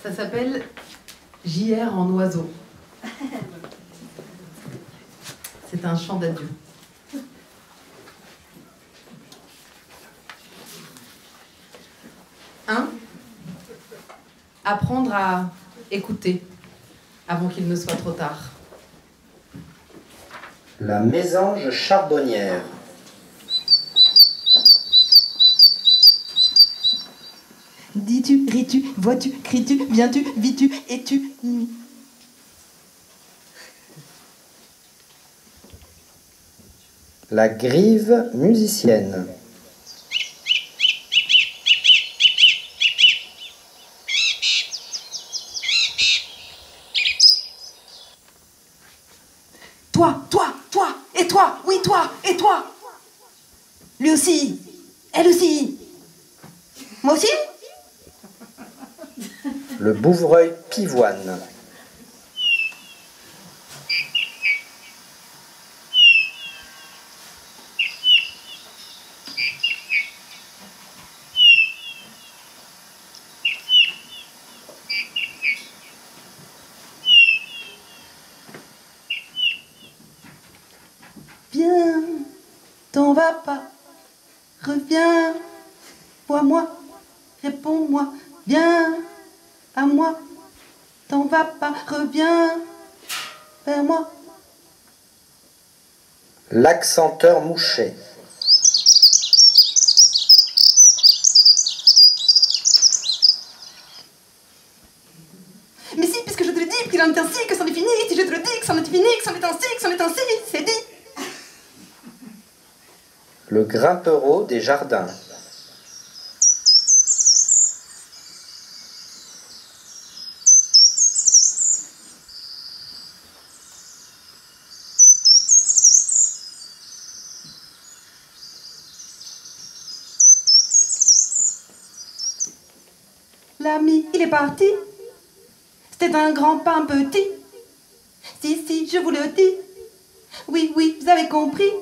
Ça s'appelle JR en oiseau. C'est un chant d'adieu. Apprendre à écouter avant qu'il ne soit trop tard. La mésange charbonnière. Dis-tu, ris-tu, vois-tu, cries-tu, viens-tu, vis-tu, es-tu, nuit. La grive musicienne. Toi, et toi, oui, toi, et toi. Lui aussi, elle aussi. Moi aussi. Le bouvreuil pivoine. Viens, t'en vas pas, reviens, vois-moi, réponds-moi, viens à moi, t'en vas pas, reviens vers moi. L'accenteur mouché. Mais si, puisque je te le dis, qu'il en est ainsi, que c'en est fini, si je te le dis, que c'en est fini, que c'en est ainsi, que c'en est ainsi, c'est dit. Le grimpereau des jardins. L'ami, il est parti. C'était un grand pain petit. Si, je vous le dis. Oui, vous avez compris.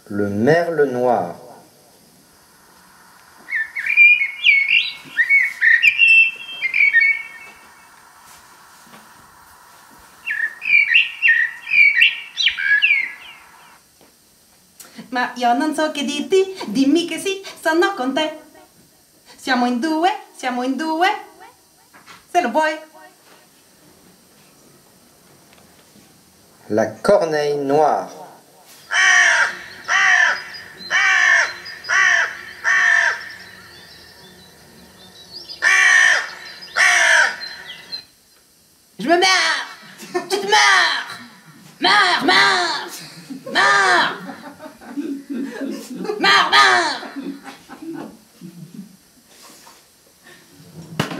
Le merle noir. Ma io non so che dirti, dimmi che sì, sono con te. Siamo in due, se lo vuoi. La corneille noire. Je me marre. Tu te marres. Marre.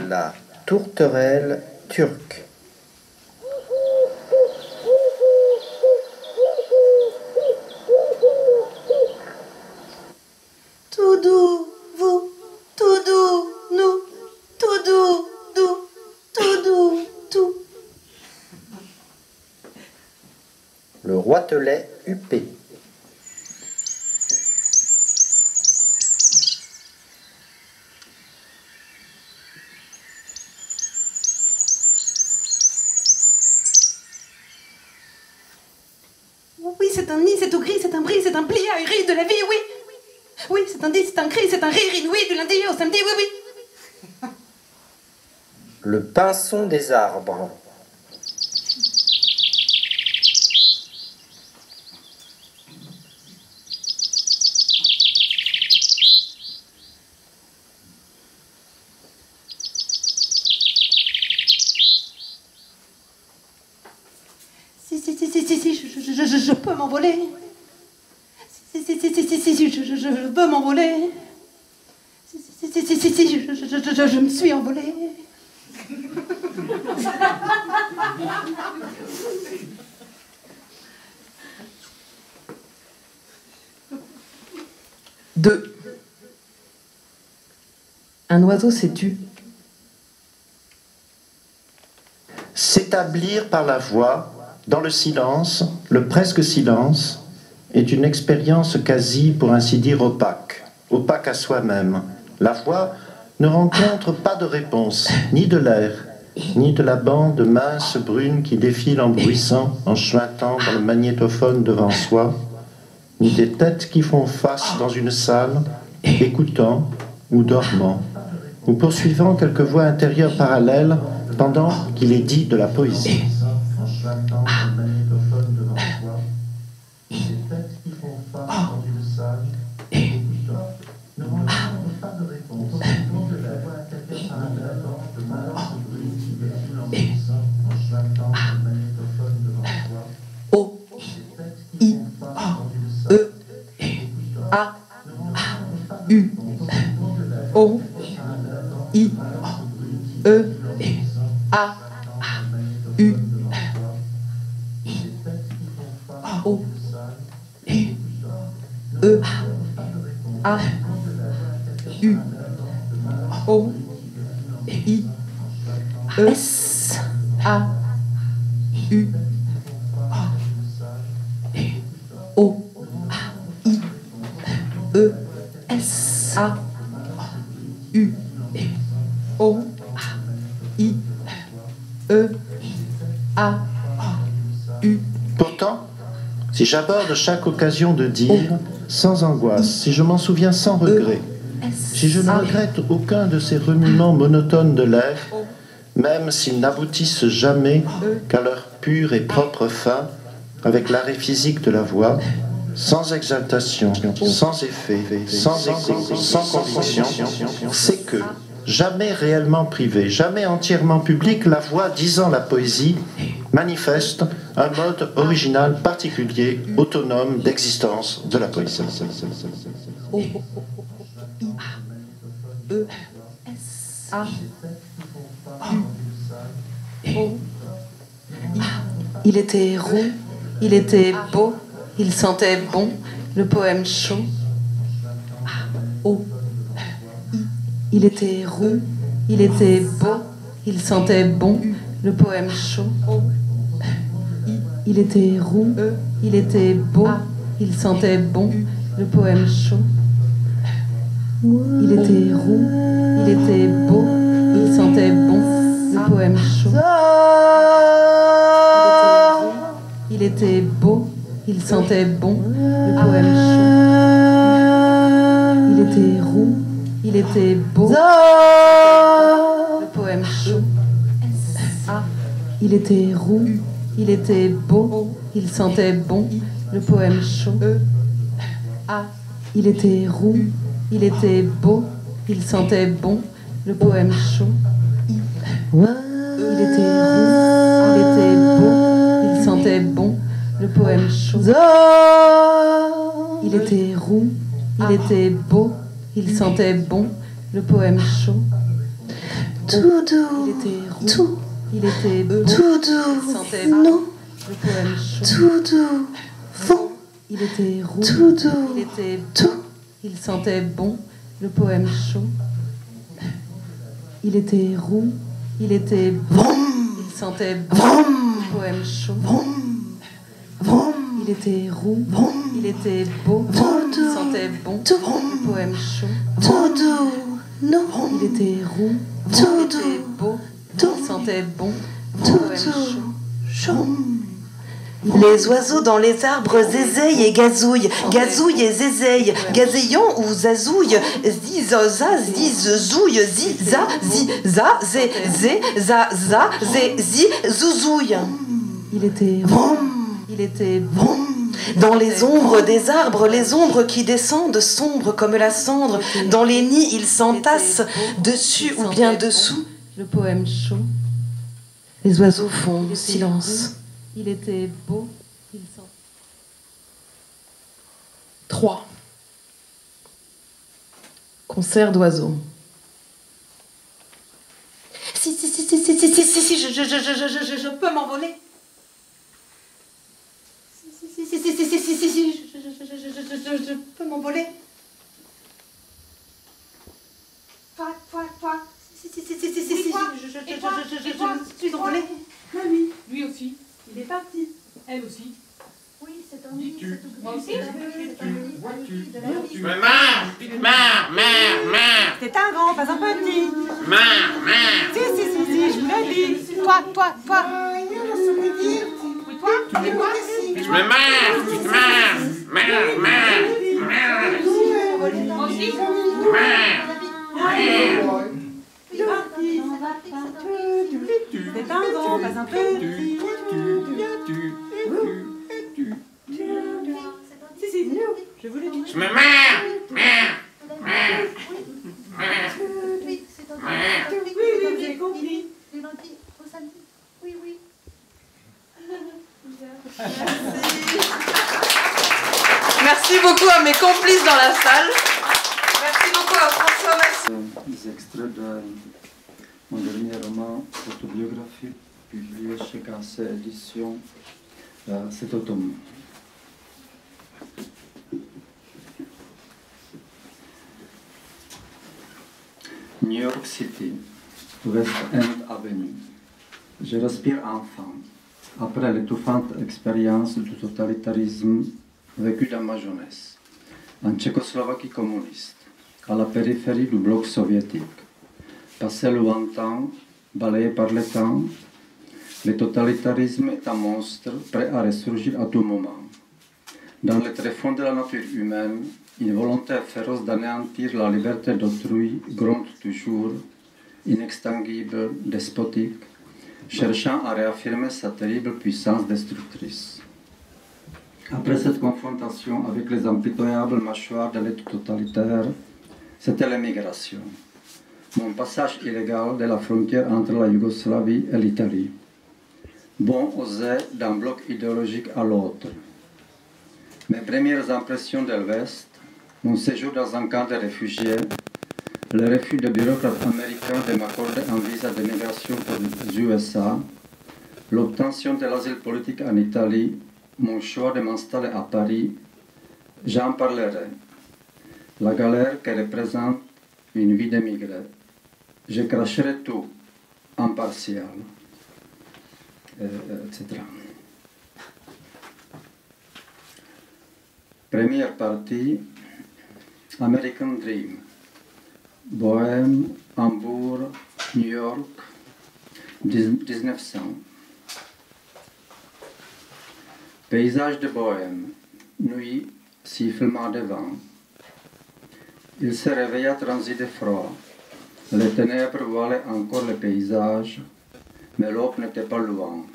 La tourterelle turque. Tout doux, vous, tout doux, nous, tout doux, tout doux, tout. Le roitelet huppé. Oui, c'est un nid, c'est tout gris, c'est un bris, c'est un pli ahuri de la vie, oui. Oui, c'est un dit, c'est un cri, c'est un rire inouï du lundi au samedi, oui. Le pinson des arbres. Si, je peux m'envoler. Si, je peux m'envoler. Si, je me suis envolée. Deux. Un oiseau s'est tu. S'établir par la voix, dans le silence, le presque silence, est une expérience quasi, pour ainsi dire, opaque à soi-même. La voix ne rencontre pas de réponse, ni de l'air, ni de la bande mince brune qui défile en bruissant, en chuintant dans le magnétophone devant soi, ni des têtes qui font face dans une salle, écoutant ou dormant, ou poursuivant quelques voix intérieures parallèles pendant qu'il est dit de la poésie. En chuintant dans le magnétophone devant soi, ni des têtes qui font face dans une salle, écoutant, ne rencontrent pas de réponse, ni de la voix intérieure parallèle, de mince brune qui défile en bruissant, en chuintant dans le magnétophone devant soi. O, I, E, A, U, O, I, E, A, U, O, I, E, A, U, O, I, E, S, A, U, O, I, E, S, A, U, O, I, E, A, U. Pourtant, si j'aborde chaque occasion de dire, sans angoisse, si je m'en souviens sans regret, si je ne regrette aucun de ces remuements monotones de l'air, même s'ils n'aboutissent jamais qu'à leur pure et propre fin, avec l'arrêt physique de la voix, sans exaltation, sans effet, sans écho, sans conviction, c'est que, jamais réellement privée, jamais entièrement publique, la voix disant la poésie manifeste un mode original, particulier, autonome d'existence de la poésie. O, I, E, S, A, U, O, I. Il était roux, il était beau, il sentait bon, le poème chaud. O, Il était roux, il était beau, il sentait bon, le poème chaud. Il était roux, il était beau, il sentait bon, le poème chaud. Il était roux, il était beau, il sentait bon, le poème chaud. Il était beau, il sentait bon, le poème chaud. Il était roux, il était beau, le poème chaud. Il était roux, il était beau, il sentait bon, le poème chaud. Il était roux, il était beau, il sentait bon, le poème chaud. Il était roux, il était beau, il sentait bon, le poème chaud. Il était roux, il était beau, il sentait bon, le poème chaud. Tout doux, Il était roux, tout, il était beau, tout il doux, sentait bon, non, le poème chaud. tout doux, vent, Il était roux, tout doux, il était beau, tout, il sentait bon, le poème chaud. Il était roux, il était beau, il sentait bon, le poème chaud. vent, Il était roux, il était beau, il sentait bon, le poème chaud. tout doux, non, Il était roux, tout il était beau, il sentait bon, le tout poème chaud. chaud. Les oiseaux dans les arbres zézeillent et gazouillent, gazouillent et zézeillent, gazéillant ou zazouillent, zizoza, zizouille, ziza, ziza, zé, zé, zaza, zé, zi, zouzouille. Il était roux, il était beau. Dans les ombres des arbres, les ombres qui descendent, sombres comme la cendre, dans les nids ils s'entassent, dessus ou bien dessous. Le poème chaud. Les oiseaux font silence. Il était beau, il sentait. 3. Concert d'oiseaux. Si, je peux m'envoler. Si, je peux m'envoler. Toi. Si, je suis envolée. Lui aussi. Il est parti. Elle aussi. Oui, c'est un nid. Moi aussi. C'est un grand grand, pas un petit. Mère. Si, je vous l'ai dit. Toi. Oui, toi. Et moi Je me marre. Mère. Moi aussi. C'est un grand, pas un petit. Si, je vous l'ai dit. Je me marre. Oui, j'ai compris. Oui. Merci beaucoup à mes complices dans la salle. Merci beaucoup à François Massy. Des extraits de mon dernier roman autobiographique publié chez Cancé Éditions cet automne. New York City, West End Avenue. Je respire enfin, après l'étouffante expérience du totalitarisme vécue dans ma jeunesse, en Tchécoslovaquie communiste, à la périphérie du bloc soviétique. Passé lointain, balayé par le temps, le totalitarisme est un monstre prêt à ressurgir à tout moment. Dans les tréfonds de la nature humaine, une volonté féroce d'anéantir la liberté d'autrui gronde toujours, inextinguible, despotique, cherchant à réaffirmer sa terrible puissance destructrice. Après cette confrontation avec les impitoyables mâchoires de l'État totalitaire, c'était l'émigration, mon passage illégal de la frontière entre la Yougoslavie et l'Italie. Bon osé d'un bloc idéologique à l'autre. Mes premières impressions de l'Ouest, mon séjour dans un camp de réfugiés, le refus de bureaucrates américains de m'accorder un visa d'immigration pour les USA, l'obtention de l'asile politique en Italie, mon choix de m'installer à Paris, j'en parlerai. La galère que représente une vie d'émigré. Je cracherai tout, impartial, etc. Première partie, American Dream. Bohème, Hambourg, New York, 1900. Paysage de Bohème, nuit, sifflement de vent. Il se réveilla transi de froid. Les ténèbres voilaient encore le paysage, mais l'aube n'était pas loin.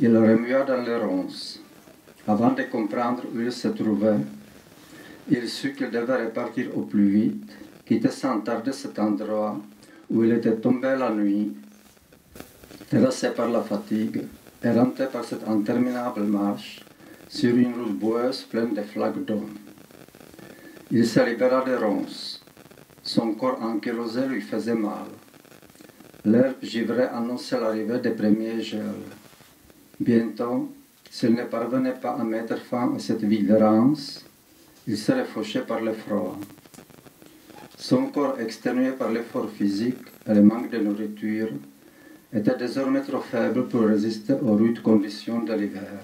Il remua dans les ronces. Avant de comprendre où il se trouvait, il sut qu'il devait repartir au plus vite, quitter sans tarder cet endroit où il était tombé la nuit, terrassé par la fatigue, éreinté par cette interminable marche sur une route boueuse pleine de flaques d'eau. Il se libéra des ronces. Son corps ankylosé lui faisait mal. L'air givré annonçait l'arrivée des premiers gels. Bientôt, s'il ne parvenait pas à mettre fin à cette vie d'errance, il serait fauché par le froid. Son corps exténué par l'effort physique et le manque de nourriture était désormais trop faible pour résister aux rudes conditions de l'hiver.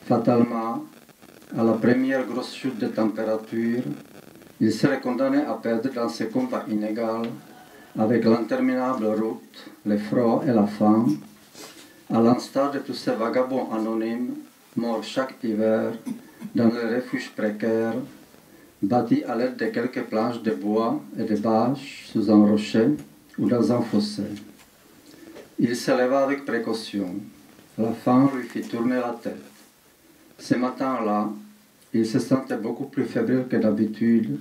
Fatalement, à la première grosse chute de température, il serait condamné à perdre dans ce combat inégal avec l'interminable route, le froid et la faim, à l'instar de tous ces vagabonds anonymes morts chaque hiver dans les refuges précaires, bâtis à l'aide de quelques planches de bois et de bâches sous un rocher ou dans un fossé. Il se leva avec précaution. La faim lui fit tourner la tête. Ce matin-là, il se sentait beaucoup plus fébrile que d'habitude,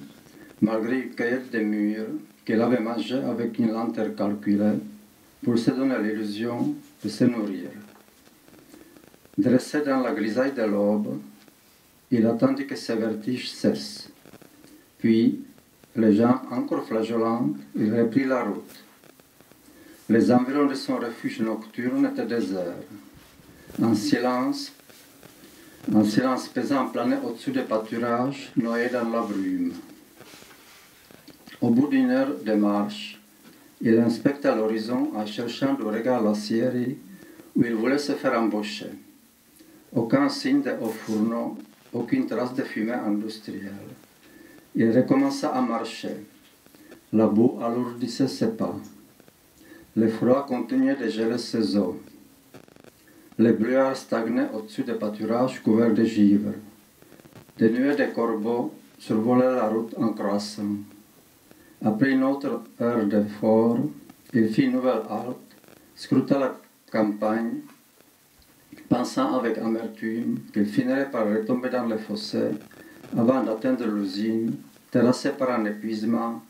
malgré une cueillette de mûres qu'il avait mangée avec une lenteur calculée pour se donner l'illusion de se nourrir. Dressé dans la grisaille de l'aube, il attendit que ses vertiges cessent. Puis, les jambes encore flageolantes, il reprit la route. Les environs de son refuge nocturne étaient déserts. Un silence pesant planait au-dessus des pâturages noyés dans la brume. Au bout d'une heure de marche, il inspecta l'horizon en cherchant du regard l'aciérie où il voulait se faire embaucher. Aucun signe de haut fourneau, aucune trace de fumée industrielle. Il recommença à marcher. La boue alourdissait ses pas. Le froid continuait de geler ses os. Les brouillards stagnaient au-dessus des pâturages couverts de givre. Des nuées de corbeaux survolaient la route en croissant. Après une autre heure d'effort, il fit une nouvelle halte, scruta la campagne, pensant avec amertume qu'il finirait par retomber dans le fossé avant d'atteindre l'usine, terrassé par un épuisement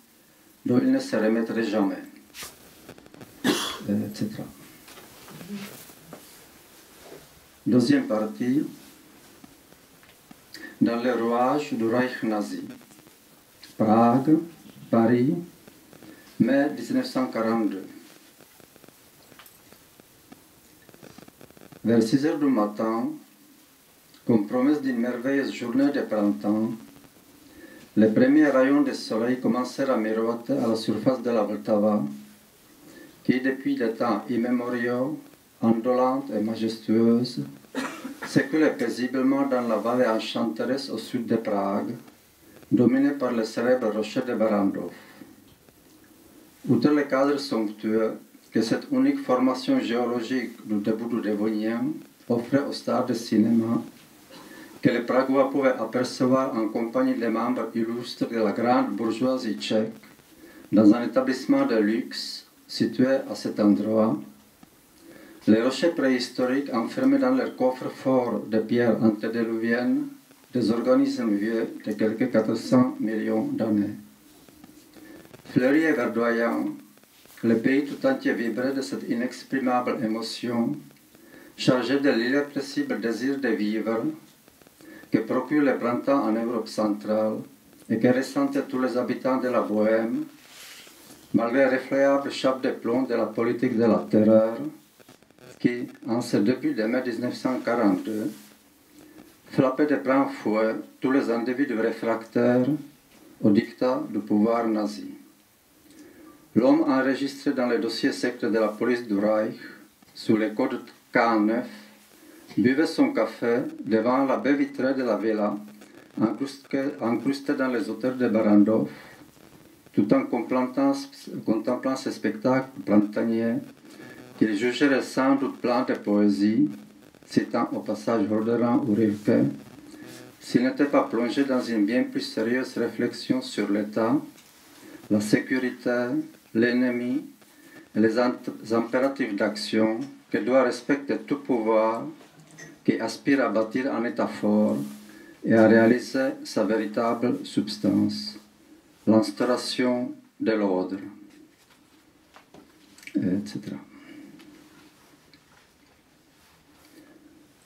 dont il ne se remettrait jamais, etc. Deuxième partie, dans les rouages du Reich nazi. Prague, Paris, mai 1942. Vers 6 heures du matin, comme promesse d'une merveilleuse journée de printemps, les premiers rayons de soleil commencèrent à miroiter à la surface de la Vltava, qui depuis des temps immémoriaux, indolente et majestueuse, s'écoulait paisiblement dans la vallée enchanteresse au sud de Prague, dominée par le célèbre rocher de Barrandov. Outre le cadre somptueux que cette unique formation géologique du début du Dévonien offrait aux stars de cinéma, que les Pragois pouvaient apercevoir en compagnie des membres illustres de la grande bourgeoisie tchèque, dans un établissement de luxe situé à cet endroit, les rochers préhistoriques enfermés dans leurs coffres forts de pierres antédiluviennes, des organismes vieux de quelques 400 millions d'années. Fleuri et verdoyant, le pays tout entier vibrait de cette inexprimable émotion, chargée de l'irrépressible désir de vivre, que procure le printemps en Europe centrale et que ressentaient tous les habitants de la Bohème, malgré l'effroyable chape de plomb de la politique de la terreur, qui, en ce début de mai 1942, frappait de plein fouet tous les individus réfractaires au dictat du pouvoir nazi. L'homme enregistré dans les dossiers secrets de la police du Reich, sous le code K9, buvait son café devant la baie vitrée de la villa, incrustée dans les hauteurs de Barrandov, tout en contemplant ce spectacle printanier qu'il jugerait sans doute plein de poésie, citant au passage Roderin ou Rilke, s'il n'était pas plongé dans une bien plus sérieuse réflexion sur l'État, la sécurité, l'ennemi et les impératifs d'action que doit respecter tout pouvoir qui aspire à bâtir un État fort et à réaliser sa véritable substance, l'instauration de l'ordre, etc.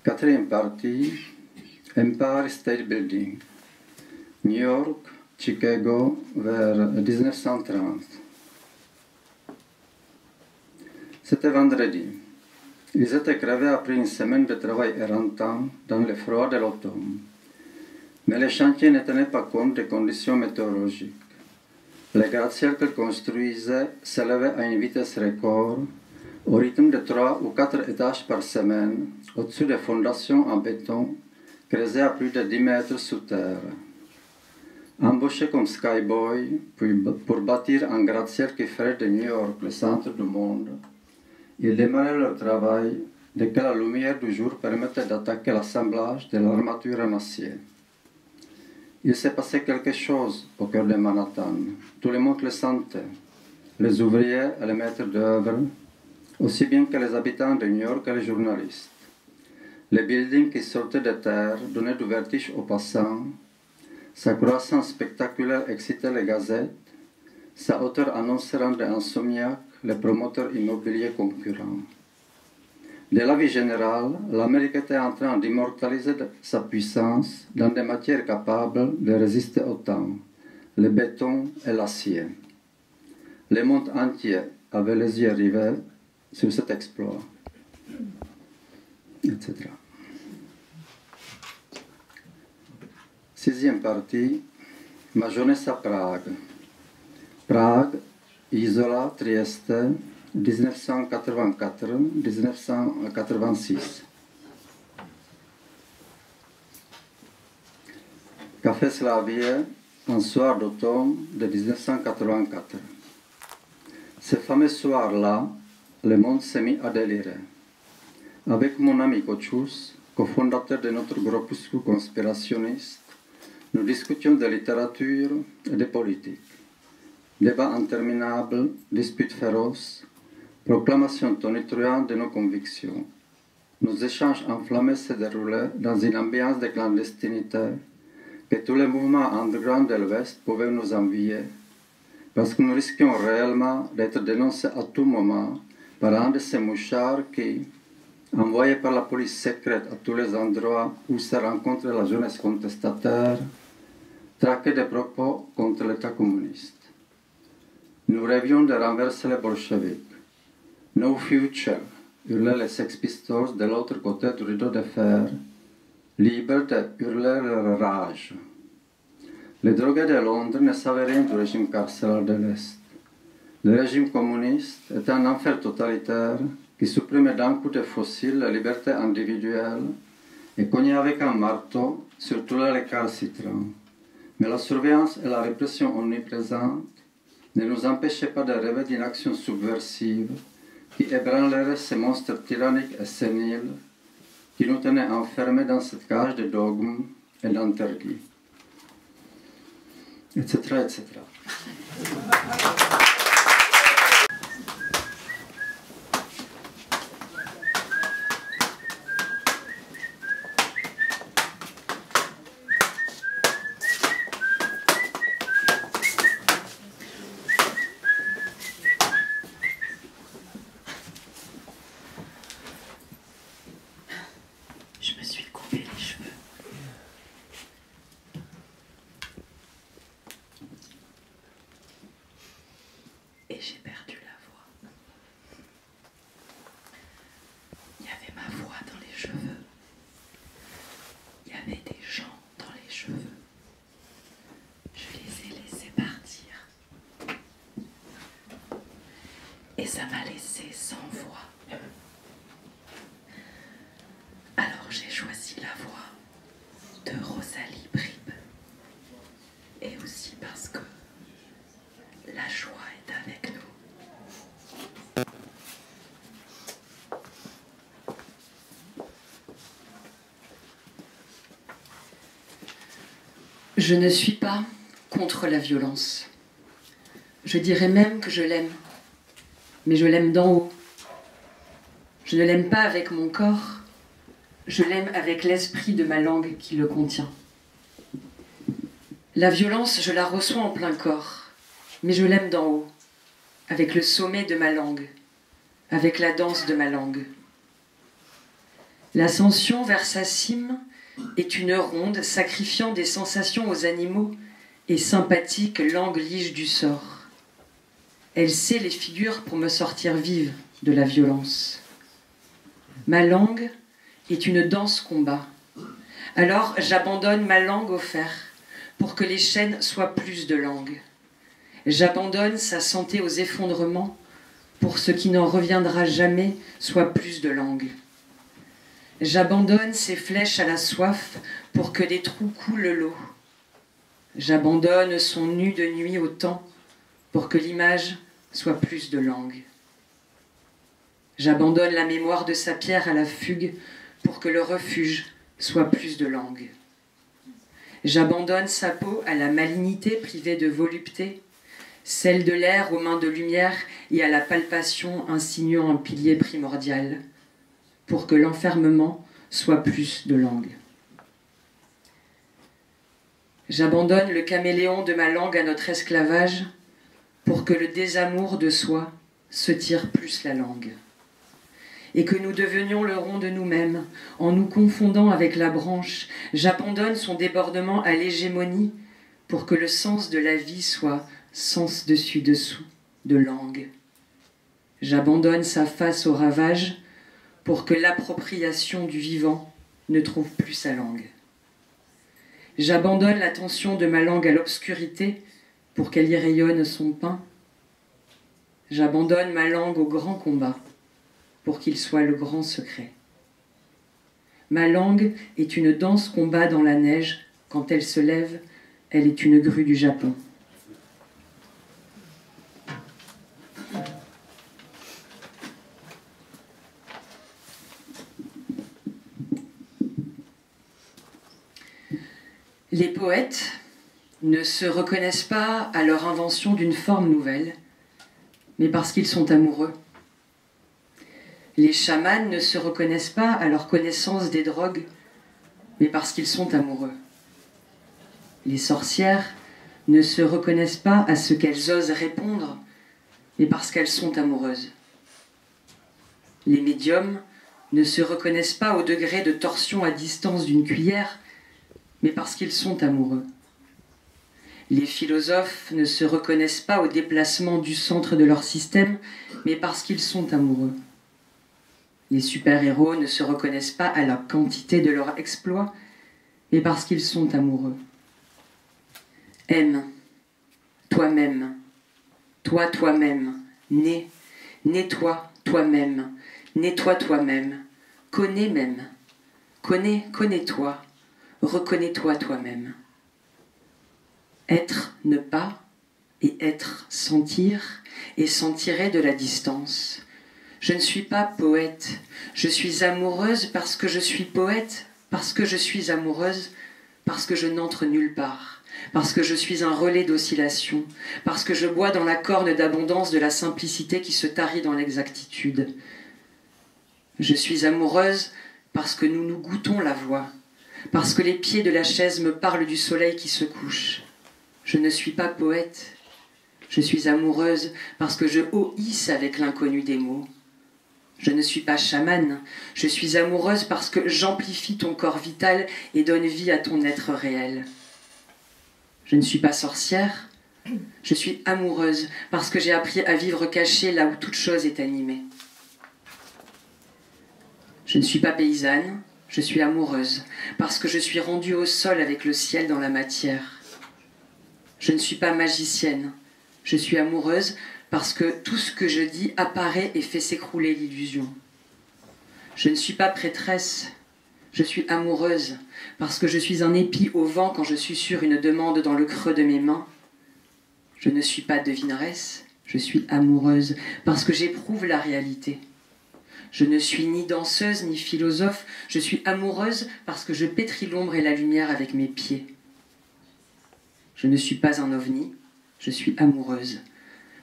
Quatrième partie, Empire State Building, New York, Chicago, vers 1930. C'était vendredi. Ils étaient crevés après une semaine de travail éreintant dans le froid de l'automne. Mais les chantiers ne tenaient pas compte des conditions météorologiques. Les gratte-ciels qu'ils construisaient s'élevaient à une vitesse record, au rythme de 3 ou 4 étages par semaine, au-dessus des fondations en béton, creusées à plus de 10 mètres sous terre. Embauchés comme skyboy pour bâtir un gratte-ciel qui ferait de New York le centre du monde, ils démarraient leur travail dès que la lumière du jour permettait d'attaquer l'assemblage de l'armature en acier. Il s'est passé quelque chose au cœur de Manhattan. Tout le monde le sentait. Les ouvriers et les maîtres d'œuvre, aussi bien que les habitants de New York et les journalistes. Les buildings qui sortaient de terre donnaient du vertige aux passants. Sa croissance spectaculaire excitait les gazettes. Sa hauteur annonçait rendre insomniaques les promoteurs immobiliers concurrents. De l'avis général, l'Amérique était en train d'immortaliser sa puissance dans des matières capables de résister au temps, le béton et l'acier. Le monde entier avait les yeux rivés sur cet exploit, etc. Sixième partie, ma jeunesse à Prague. Prague, Isola, Trieste, 1984-1986. Café Slavie, un soir d'automne de 1984. Ce fameux soir-là, le monde s'est mis à délirer. Avec mon ami Kochus, cofondateur de notre groupuscule conspirationniste, nous discutions de littérature et de politique. Débats interminables, disputes féroces, proclamations tonitruantes de nos convictions. Nos échanges enflammés se déroulaient dans une ambiance de clandestinité que tous les mouvements underground de l'Ouest pouvaient nous envier, parce que nous risquions réellement d'être dénoncés à tout moment par un de ces mouchards qui, envoyés par la police secrète à tous les endroits où se rencontre la jeunesse contestataire, traquaient des propos contre l'État communiste. Nous rêvions de renverser les bolcheviks. No future, hurlaient les Sex Pistols de l'autre côté du rideau de fer, libres de hurler leur rage. Les drogués de Londres ne savaient rien du régime carcéral de l'Est. Le régime communiste était un enfer totalitaire qui supprimait d'un coup de fossile la liberté individuelle et cognait avec un marteau sur tous les récalcitrants. Mais la surveillance et la répression omniprésente ne nous empêchaient pas de rêver d'une action subversive qui ébranlerait ces monstres tyranniques et séniles qui nous tenaient enfermés dans cette cage de dogmes et d'interdits, etc., etc. Je me suis coupé les cheveux. Et j'ai perdu la voix. Il y avait ma voix dans les cheveux. Il y avait des gens dans les cheveux. Je les ai laissés partir. Et ça m'a laissé sans voix. Alors j'ai choisi la voix de Rosalie Bribe. Et aussi parce que la joie est avec nous. Je ne suis pas contre la violence. Je dirais même que je l'aime. Mais je l'aime d'en haut. Je ne l'aime pas avec mon corps. Je l'aime avec l'esprit de ma langue qui le contient. La violence, je la reçois en plein corps, mais je l'aime d'en haut, avec le sommet de ma langue, avec la danse de ma langue. L'ascension vers sa cime est une ronde sacrifiant des sensations aux animaux et sympathique langue lige du sort. Elle sait les figures pour me sortir vive de la violence. Ma langue est une danse-combat. Alors j'abandonne ma langue au fer pour que les chaînes soient plus de langue. J'abandonne sa santé aux effondrements pour ce qui n'en reviendra jamais soit plus de langue. J'abandonne ses flèches à la soif pour que des trous coulent l'eau. J'abandonne son nu de nuit au temps pour que l'image soit plus de langue. J'abandonne la mémoire de sa pierre à la fugue pour que le refuge soit plus de langue. J'abandonne sa peau à la malignité privée de volupté, celle de l'air aux mains de lumière et à la palpation insinuant un pilier primordial, pour que l'enfermement soit plus de langue. J'abandonne le caméléon de ma langue à notre esclavage, pour que le désamour de soi se tire plus la langue. Et que nous devenions le rond de nous-mêmes, en nous confondant avec la branche. J'abandonne son débordement à l'hégémonie pour que le sens de la vie soit sens dessus-dessous de langue. J'abandonne sa face au ravage pour que l'appropriation du vivant ne trouve plus sa langue. J'abandonne l'attention de ma langue à l'obscurité pour qu'elle y rayonne son pain. J'abandonne ma langue au grand combat pour qu'il soit le grand secret. Ma langue est une danse combat dans la neige. Quand elle se lève, elle est une grue du Japon. Les poètes ne se reconnaissent pas à leur invention d'une forme nouvelle, mais parce qu'ils sont amoureux. Les chamans ne se reconnaissent pas à leur connaissance des drogues, mais parce qu'ils sont amoureux. Les sorcières ne se reconnaissent pas à ce qu'elles osent répondre, mais parce qu'elles sont amoureuses. Les médiums ne se reconnaissent pas au degré de torsion à distance d'une cuillère, mais parce qu'ils sont amoureux. Les philosophes ne se reconnaissent pas au déplacement du centre de leur système, mais parce qu'ils sont amoureux. Les super-héros ne se reconnaissent pas à la quantité de leurs exploits, mais parce qu'ils sont amoureux. Aime, toi-même, toi-même, nais-toi toi-même, nais-toi toi-même, connais même, connais-toi, reconnais-toi toi-même. Être, ne pas, et être, sentir, et s'en tirer de la distance. Je ne suis pas poète, je suis amoureuse parce que je suis poète, parce que je suis amoureuse, parce que je n'entre nulle part, parce que je suis un relais d'oscillation, parce que je bois dans la corne d'abondance de la simplicité qui se tarit dans l'exactitude. Je suis amoureuse parce que nous nous goûtons la voix, parce que les pieds de la chaise me parlent du soleil qui se couche. Je ne suis pas poète, je suis amoureuse parce que je haïsse avec l'inconnu des mots. Je ne suis pas chamane, je suis amoureuse parce que j'amplifie ton corps vital et donne vie à ton être réel. Je ne suis pas sorcière, je suis amoureuse parce que j'ai appris à vivre cachée là où toute chose est animée. Je ne suis pas paysanne, je suis amoureuse parce que je suis rendue au sol avec le ciel dans la matière. Je ne suis pas magicienne, je suis amoureuse parce que tout ce que je dis apparaît et fait s'écrouler l'illusion. Je ne suis pas prêtresse, je suis amoureuse parce que je suis un épi au vent quand je susurre une demande dans le creux de mes mains. Je ne suis pas devineresse, je suis amoureuse parce que j'éprouve la réalité. Je ne suis ni danseuse ni philosophe, je suis amoureuse parce que je pétris l'ombre et la lumière avec mes pieds. Je ne suis pas un ovni, je suis amoureuse,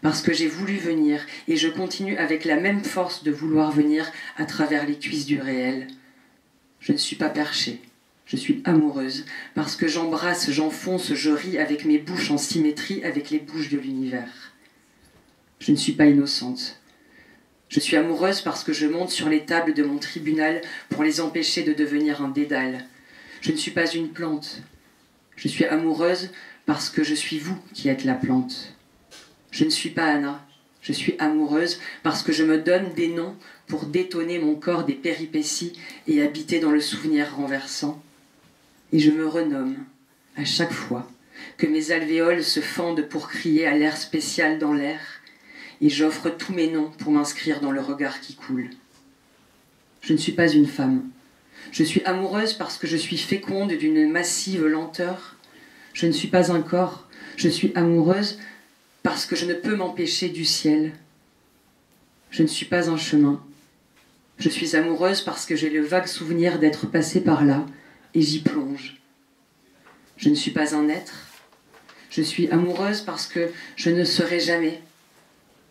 parce que j'ai voulu venir et je continue avec la même force de vouloir venir à travers les cuisses du réel. Je ne suis pas perchée, je suis amoureuse, parce que j'embrasse, j'enfonce, je ris avec mes bouches en symétrie avec les bouches de l'univers. Je ne suis pas innocente. Je suis amoureuse parce que je monte sur les tables de mon tribunal pour les empêcher de devenir un dédale. Je ne suis pas une plante. Je suis amoureuse parce que je suis vous qui êtes la plante. Je ne suis pas Anna, je suis amoureuse parce que je me donne des noms pour détonner mon corps des péripéties et habiter dans le souvenir renversant. Et je me renomme à chaque fois que mes alvéoles se fendent pour crier à l'air spécial dans l'air, et j'offre tous mes noms pour m'inscrire dans le regard qui coule. Je ne suis pas une femme. Je suis amoureuse parce que je suis féconde d'une massive lenteur. Je ne suis pas un corps, je suis amoureuse parce que je ne peux m'empêcher du ciel. Je ne suis pas un chemin. Je suis amoureuse parce que j'ai le vague souvenir d'être passée par là et j'y plonge. Je ne suis pas un être. Je suis amoureuse parce que je ne serai jamais.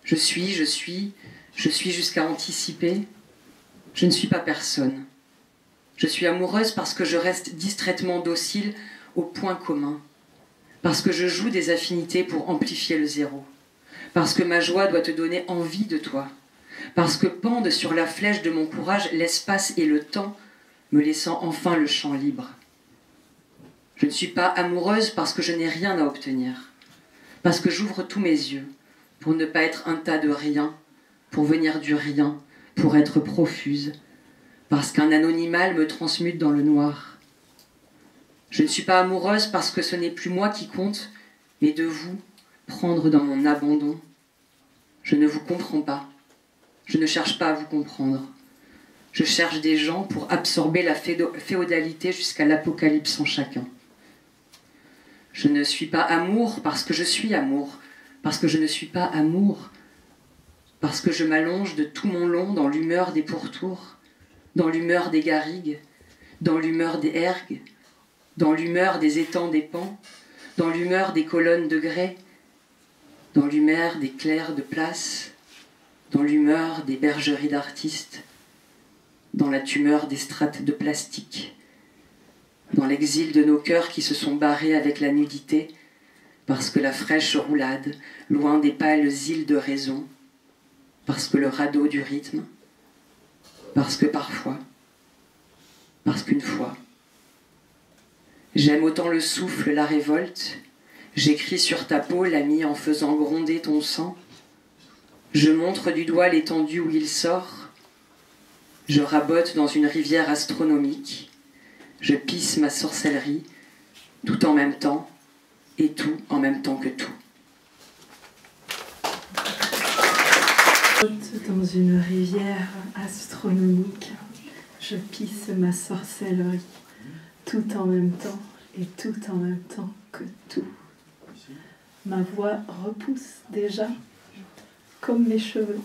Je suis jusqu'à anticiper. Je ne suis pas personne. Je suis amoureuse parce que je reste distraitement docile au point commun. Parce que je joue des affinités pour amplifier le zéro. Parce que ma joie doit te donner envie de toi. Parce que pendent sur la flèche de mon courage l'espace et le temps, me laissant enfin le champ libre. Je ne suis pas amoureuse parce que je n'ai rien à obtenir. Parce que j'ouvre tous mes yeux pour ne pas être un tas de rien, pour venir du rien, pour être profuse. Parce qu'un anonymal me transmute dans le noir. Je ne suis pas amoureuse parce que ce n'est plus moi qui compte, mais de vous, prendre dans mon abandon. Je ne vous comprends pas. Je ne cherche pas à vous comprendre. Je cherche des gens pour absorber la féodalité jusqu'à l'apocalypse en chacun. Je ne suis pas amour parce que je suis amour, parce que je ne suis pas amour, parce que je m'allonge de tout mon long dans l'humeur des pourtours, dans l'humeur des garrigues, dans l'humeur des ergues, dans l'humeur des étangs des pans, dans l'humeur des colonnes de grès, dans l'humeur des clercs de place, dans l'humeur des bergeries d'artistes, dans la tumeur des strates de plastique, dans l'exil de nos cœurs qui se sont barrés avec la nudité, parce que la fraîche roulade, loin des pâles îles de raison, parce que le radeau du rythme, parce que parfois, parce qu'une fois, j'aime autant le souffle, la révolte, j'écris sur ta peau l'ami en faisant gronder ton sang, je montre du doigt l'étendue où il sort, je rabote dans une rivière astronomique, je pisse ma sorcellerie, tout en même temps, et tout en même temps que tout. Dans une rivière astronomique, je pisse ma sorcellerie, tout en même temps, et tout en même temps que tout. Ma voix repousse déjà, comme mes cheveux,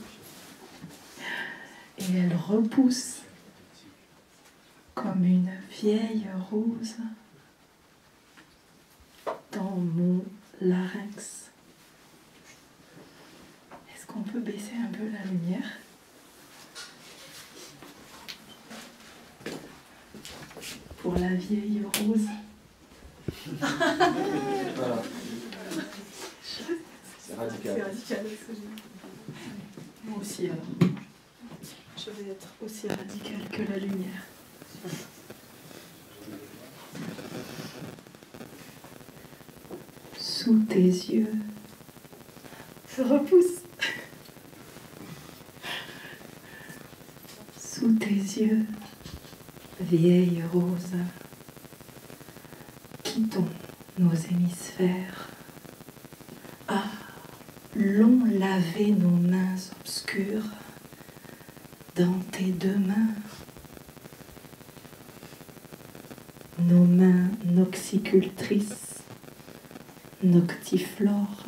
et elle repousse comme une vieille rose dans mon larynx. Est-ce qu'on peut baisser un peu la lumière? Pour la vieille rose. Voilà. C'est radical. C'est radical. Moi aussi alors. Je vais être aussi radicale que la lumière. Sous tes yeux, je repousse. Sous tes yeux, vieille rose, quittons nos hémisphères. Allons laver nos mains obscures dans tes deux mains. Nos mains noxicultrices, noctiflores,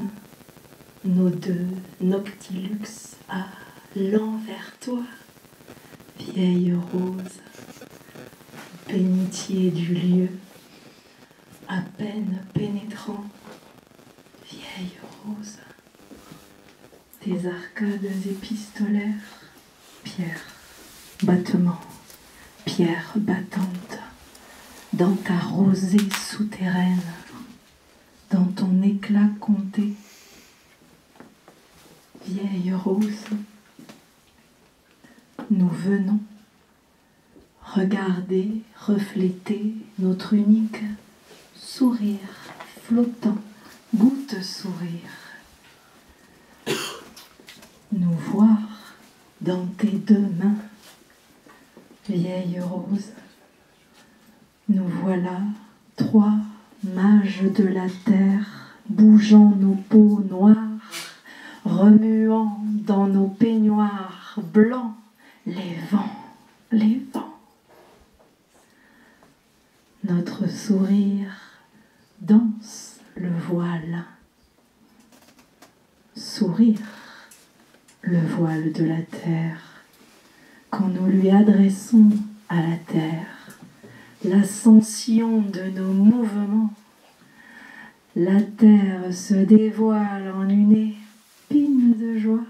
nos deux noctilux, allant vers toi, vieille rose, bénitier du lieu, à peine pénétrant, vieille rose, tes arcades épistolaires, pierre, battement, pierre battante, dans ta rosée souterraine, dans ton éclat compté, vieille rose, nous venons regarder, refléter notre unique sourire flottant, goutte sourire, nous voir dans tes deux mains, vieille rose. Nous voilà, trois mages de la terre, bougeant nos peaux noires, remuant dans nos peignoirs blancs les vents, les vents. Notre sourire danse le voile. Sourire, le voile de la terre, quand nous lui adressons à la terre l'ascension de nos mouvements, la terre se dévoile en une épine de joie,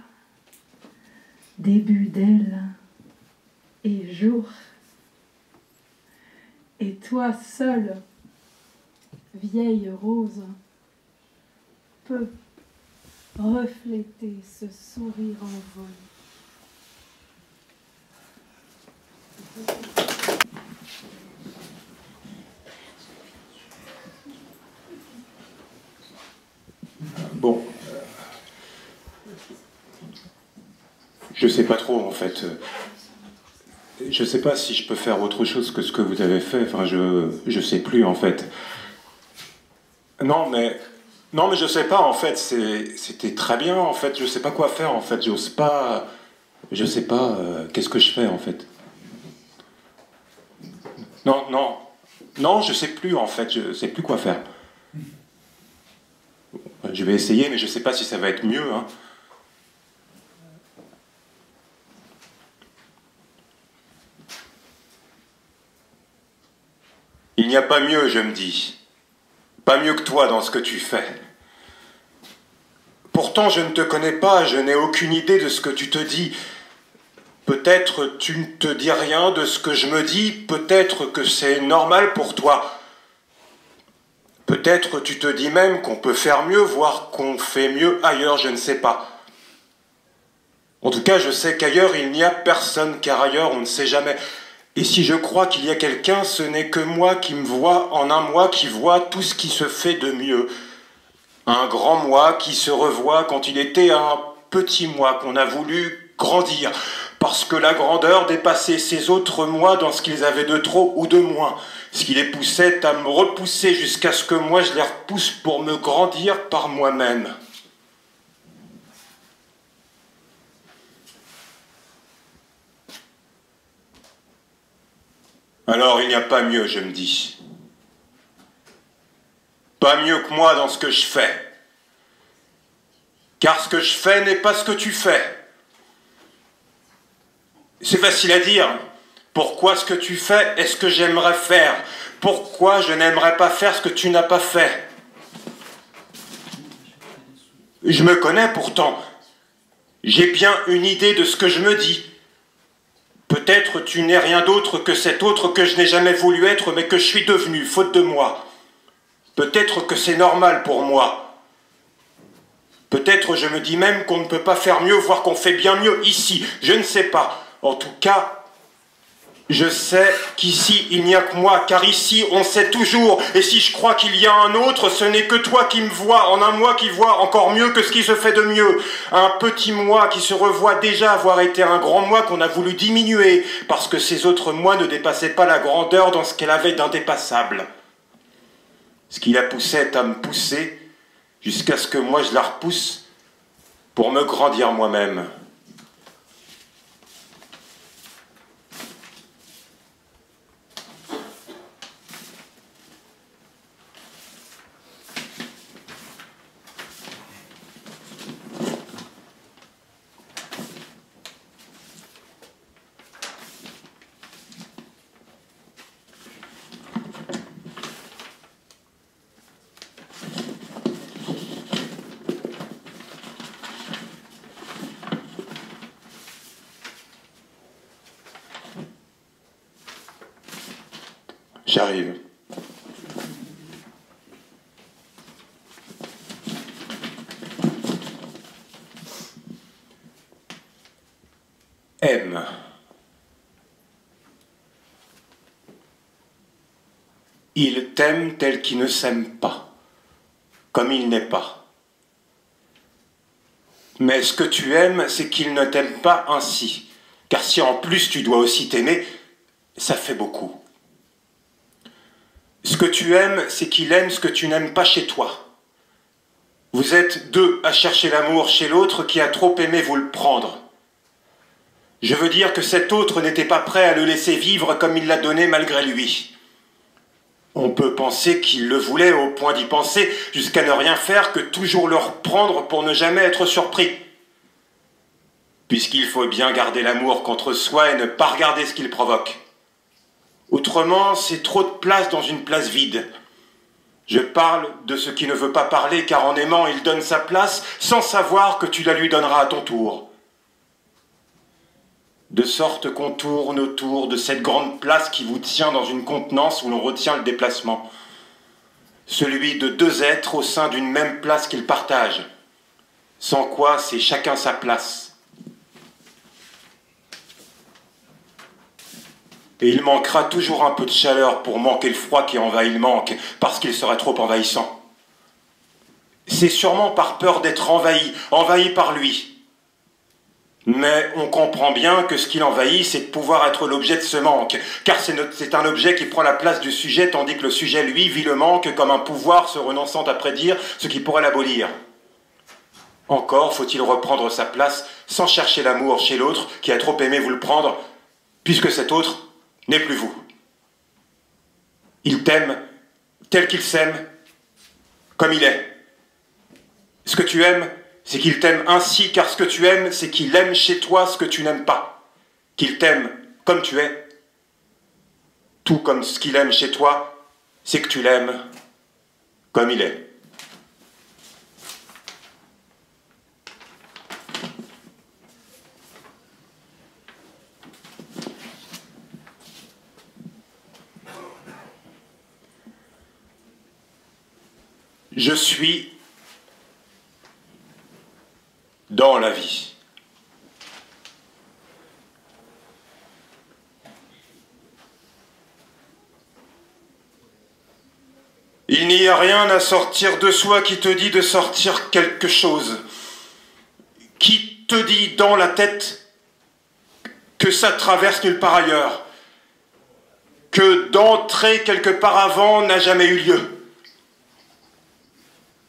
début d'aile et jour. Et toi seule, vieille rose, peux refléter ce sourire en vol. Bon, je sais pas trop en fait. Je sais pas si je peux faire autre chose que ce que vous avez fait. Enfin, je sais plus en fait. Non mais je sais pas en fait. C'était très bien en fait. Je sais pas quoi faire en fait. J'ose pas. Je sais pas. Qu'est-ce que je fais en fait. Non, je sais plus en fait. Je sais plus quoi faire. je vais essayer, mais je ne sais pas si ça va être mieux, hein. Il n'y a pas mieux, je me dis. Pas mieux que toi dans ce que tu fais. Pourtant, je ne te connais pas, je n'ai aucune idée de ce que tu te dis. Peut-être tu ne te dis rien de ce que je me dis, peut-être que c'est normal pour toi. Peut-être tu te dis même qu'on peut faire mieux, voire qu'on fait mieux ailleurs, je ne sais pas. En tout cas, je sais qu'ailleurs, il n'y a personne, car ailleurs, on ne sait jamais. Et si je crois qu'il y a quelqu'un, ce n'est que moi qui me vois en un moi, qui voit tout ce qui se fait de mieux. Un grand moi qui se revoit quand il était un petit moi qu'on a voulu grandir, parce que la grandeur dépassait ces autres moi dans ce qu'ils avaient de trop ou de moins, ce qui les poussait à me repousser jusqu'à ce que moi je les repousse pour me grandir par moi-même. Alors il n'y a pas mieux, je me dis. Pas mieux que moi dans ce que je fais. Car ce que je fais n'est pas ce que tu fais. C'est facile à dire. Pourquoi ce que tu fais est ce que j'aimerais faire? Pourquoi je n'aimerais pas faire ce que tu n'as pas fait? Je me connais pourtant. J'ai bien une idée de ce que je me dis. Peut-être tu n'es rien d'autre que cet autre que je n'ai jamais voulu être, mais que je suis devenu, faute de moi. Peut-être que c'est normal pour moi. Peut-être je me dis même qu'on ne peut pas faire mieux, voire qu'on fait bien mieux ici. Je ne sais pas. En tout cas, je sais qu'ici, il n'y a que moi, car ici, on sait toujours. Et si je crois qu'il y a un autre, ce n'est que toi qui me vois, en un moi qui voit encore mieux que ce qui se fait de mieux. Un petit moi qui se revoit déjà avoir été un grand moi qu'on a voulu diminuer, parce que ces autres moi ne dépassaient pas la grandeur dans ce qu'elle avait d'indépassable. Ce qui la poussait à me pousser, jusqu'à ce que moi je la repousse, pour me grandir moi-même. J'arrive. Aime. Il t'aime tel qu'il ne s'aime pas, comme il n'est pas. Mais ce que tu aimes, c'est qu'il ne t'aime pas ainsi, car si en plus tu dois aussi t'aimer, ça fait beaucoup. Ce que tu aimes, c'est qu'il aime ce que tu n'aimes pas chez toi. Vous êtes deux à chercher l'amour chez l'autre qui a trop aimé vous le prendre. Je veux dire que cet autre n'était pas prêt à le laisser vivre comme il l'a donné malgré lui. On peut penser qu'il le voulait au point d'y penser jusqu'à ne rien faire que toujours le reprendre pour ne jamais être surpris. Puisqu'il faut bien garder l'amour contre soi et ne pas regarder ce qu'il provoque. Autrement, c'est trop de place dans une place vide. Je parle de ce qui ne veut pas parler, car en aimant, il donne sa place, sans savoir que tu la lui donneras à ton tour. De sorte qu'on tourne autour de cette grande place qui vous tient dans une contenance où l'on retient le déplacement. Celui de deux êtres au sein d'une même place qu'ils partagent. Sans quoi, c'est chacun sa place. Et il manquera toujours un peu de chaleur pour manquer le froid qui envahit le manque, parce qu'il serait trop envahissant. C'est sûrement par peur d'être envahi par lui. Mais on comprend bien que ce qu'il envahit, c'est de pouvoir être l'objet de ce manque, car c'est un objet qui prend la place du sujet, tandis que le sujet, lui, vit le manque comme un pouvoir se renonçant à prédire ce qui pourrait l'abolir. Encore faut-il reprendre sa place sans chercher l'amour chez l'autre qui a trop aimé vous le prendre, puisque cet autre n'est plus vous. Il t'aime tel qu'il s'aime, comme il est. ce que tu aimes, c'est qu'il t'aime ainsi, car ce que tu aimes, c'est qu'il aime chez toi ce que tu n'aimes pas. Qu'il t'aime comme tu es, tout comme ce qu'il aime chez toi, c'est que tu l'aimes comme il est. Je suis dans la vie. Il n'y a rien à sortir de soi qui te dit de sortir quelque chose, qui te dit dans la tête que ça traverse nulle part ailleurs, que d'entrer quelque part avant n'a jamais eu lieu.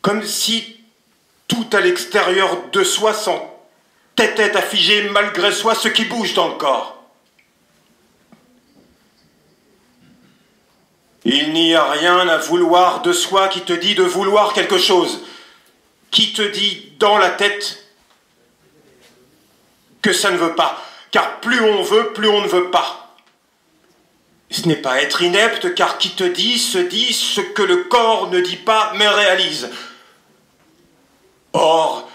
Comme si tout à l'extérieur de soi s'entêtait à figer malgré soi ce qui bouge dans le corps. Il n'y a rien à vouloir de soi qui te dit de vouloir quelque chose, qui te dit dans la tête que ça ne veut pas, car plus on veut, plus on ne veut pas. Ce n'est pas être inepte, car qui te dit ce que le corps ne dit pas, mais réalise. Or,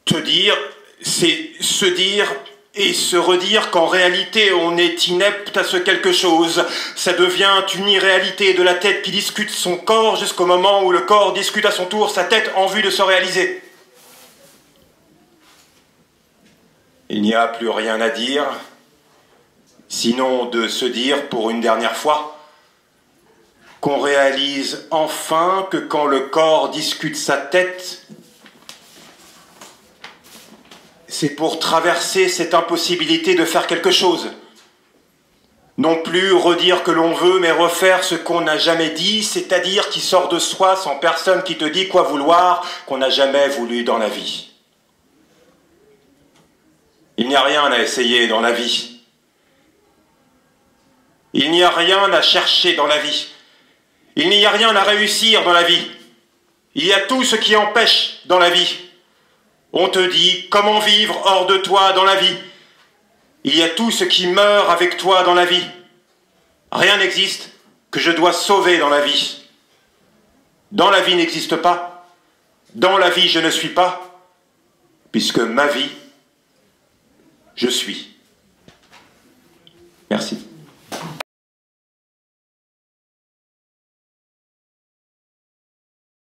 te dire, c'est se dire et se redire qu'en réalité on est inepte à ce quelque chose. Ça devient une irréalité de la tête qui discute son corps jusqu'au moment où le corps discute à son tour sa tête en vue de se réaliser. Il n'y a plus rien à dire, sinon de se dire pour une dernière fois qu'on réalise enfin que quand le corps discute sa tête, c'est pour traverser cette impossibilité de faire quelque chose. Non plus redire que l'on veut, mais refaire ce qu'on n'a jamais dit, c'est-à-dire qui sort de soi sans personne qui te dit quoi vouloir, qu'on n'a jamais voulu dans la vie. Il n'y a rien à essayer dans la vie. Il n'y a rien à chercher dans la vie. Il n'y a rien à réussir dans la vie. Il y a tout ce qui empêche dans la vie. On te dit comment vivre hors de toi dans la vie. Il y a tout ce qui meurt avec toi dans la vie. Rien n'existe que je dois sauver dans la vie. Dans la vie n'existe pas. Dans la vie je ne suis pas. Puisque ma vie, je suis. Merci.